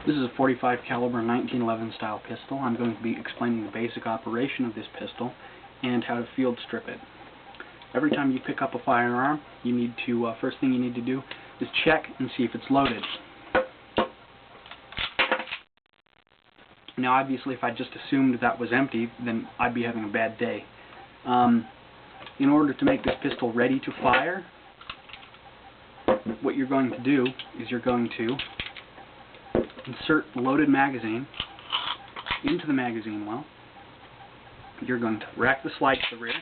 This is a .45 caliber 1911 style pistol. I'm going to be explaining the basic operation of this pistol and how to field strip it. Every time you pick up a firearm, you need to, first thing you need to do is check and see if it's loaded. Now obviously if I just assumed that was empty, then I'd be having a bad day. In order to make this pistol ready to fire, what you're going to do is you're going to insert the loaded magazine into the magazine well. You're going to rack the slide to the rear,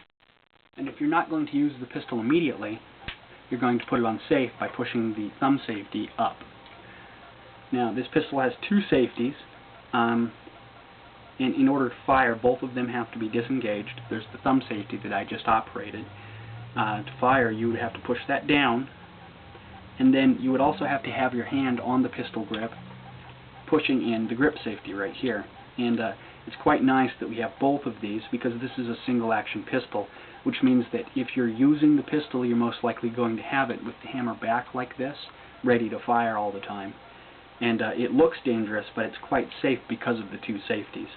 and if you're not going to use the pistol immediately, you're going to put it on safe by pushing the thumb safety up. Now this pistol has two safeties, and in order to fire, both of them have to be disengaged. There's the thumb safety that I just operated. To fire, you would have to push that down, and then you would also have to have your hand on the pistol grip, pushing in the grip safety right here. And it's quite nice that we have both of these, because this is a single action pistol, which means that if you're using the pistol, you're most likely going to have it with the hammer back like this, ready to fire all the time. And it looks dangerous, but it's quite safe because of the two safeties.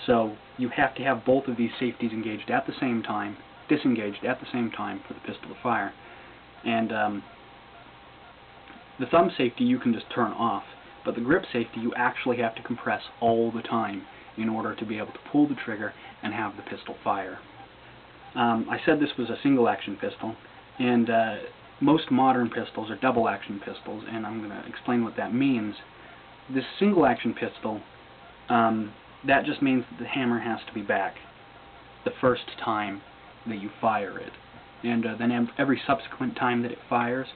So you have to have both of these safeties engaged at the same time, disengaged at the same time for the pistol to fire. And the thumb safety you can just turn off, but the grip safety you actually have to compress all the time in order to be able to pull the trigger and have the pistol fire. I said this was a single action pistol, and most modern pistols are double action pistols, and I'm going to explain what that means. This single action pistol, that just means that the hammer has to be back the first time that you fire it, and then every subsequent time that it fires,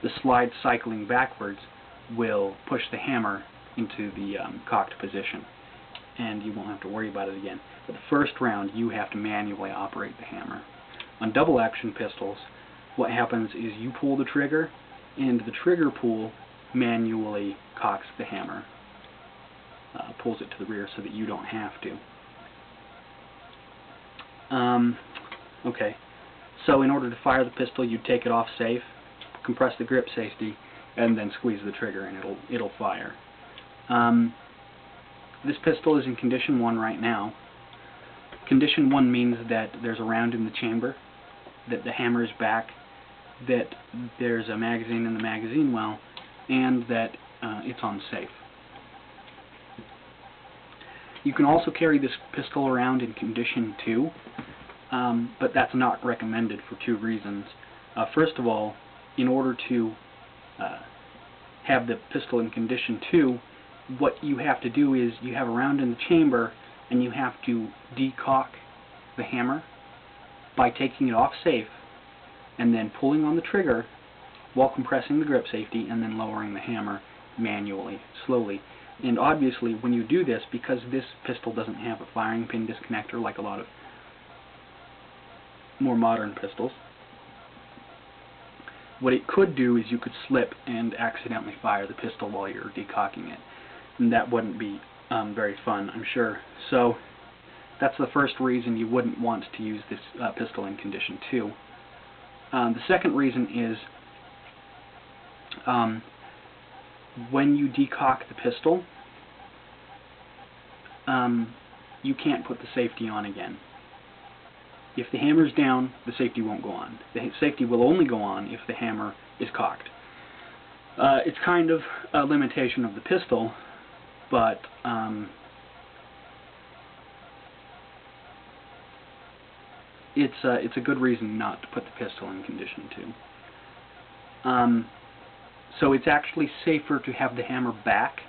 the slide cycling backwards will push the hammer into the cocked position, and you won't have to worry about it again. But the first round, you have to manually operate the hammer. On double action pistols, what happens is you pull the trigger, and the trigger pull manually cocks the hammer, pulls it to the rear so that you don't have to. Okay, so in order to fire the pistol, you take it off safe, compress the grip safety, and then squeeze the trigger, and it'll fire. This pistol is in condition 1 right now. Condition 1 means that there's a round in the chamber, that the hammer is back, that there's a magazine in the magazine well, and that it's on safe. You can also carry this pistol around in condition 2, but that's not recommended for two reasons. First of all, in order to have the pistol in condition 2, what you have to do is you have a round in the chamber, and you have to decock the hammer by taking it off safe and then pulling on the trigger while compressing the grip safety and then lowering the hammer manually, slowly. And obviously when you do this, because this pistol doesn't have a firing pin disconnector like a lot of more modern pistols, what it could do is you could slip and accidentally fire the pistol while you're decocking it, and that wouldn't be very fun, I'm sure. So that's the first reason you wouldn't want to use this pistol in condition 2. The second reason is when you decock the pistol, you can't put the safety on again. If the hammer's down, the safety won't go on. The safety will only go on if the hammer is cocked. It's kind of a limitation of the pistol, but it's a good reason not to put the pistol in condition 2. So it's actually safer to have the hammer back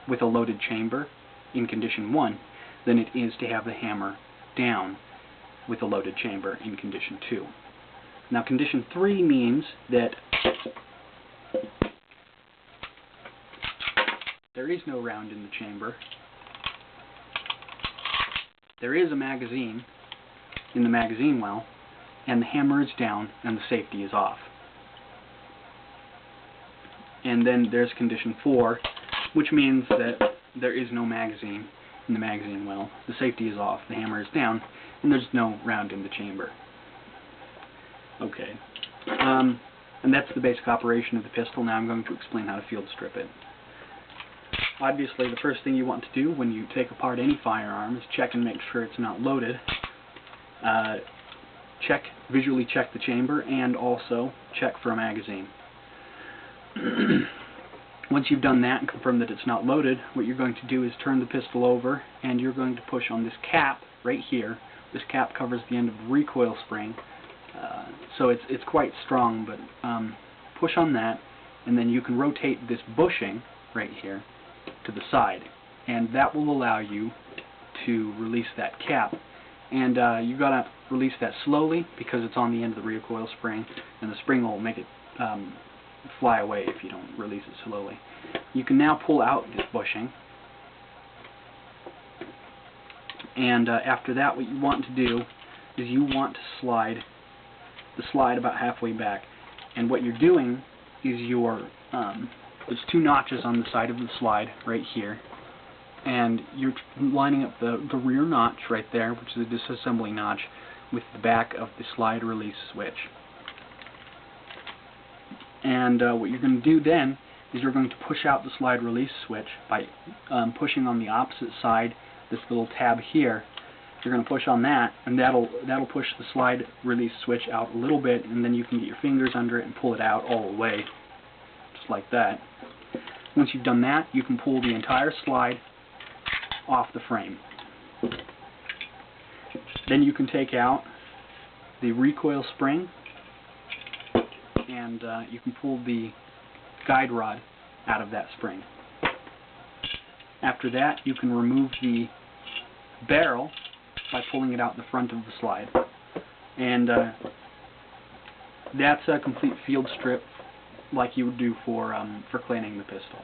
with a loaded chamber in condition 1 than it is to have the hammer down with a loaded chamber in condition 2. Now condition 3 means that there is no round in the chamber. There is a magazine in the magazine well, and the hammer is down and the safety is off. And then there's condition 4, which means that there is no magazine in the magazine well, the safety is off, the hammer is down, and there's no round in the chamber. Okay, and that's the basic operation of the pistol. Now I'm going to explain how to field strip it. obviously the first thing you want to do when you take apart any firearm is check and make sure it's not loaded. Visually check the chamber, and also check for a magazine. Once you've done that and confirmed that it's not loaded, what you're going to do is turn the pistol over, and you're going to push on this cap right here. This cap covers the end of the recoil spring, so it's quite strong, but push on that, and then you can rotate this bushing right here to the side, and that will allow you to release that cap. And you gotta release that slowly because it's on the end of the recoil spring, and the spring will make it fly away if you don't release it slowly. You can now pull out this bushing, and after that, what you want to do is you want to slide the slide about halfway back. And what you're doing is there's two notches on the side of the slide right here, and you're lining up the rear notch right there, which is a disassembly notch, with the back of the slide release switch. And what you're going to do then is you're going to push out the slide release switch by pushing on the opposite side, this little tab here. You're going to push on that, and that'll push the slide release switch out a little bit, and then you can get your fingers under it and pull it out all the way, just like that. Once you've done that, you can pull the entire slide off the frame. Then you can take out the recoil spring, and you can pull the guide rod out of that spring. After that, you can remove the barrel by pulling it out the front of the slide. And that's a complete field strip like you would do for cleaning the pistol.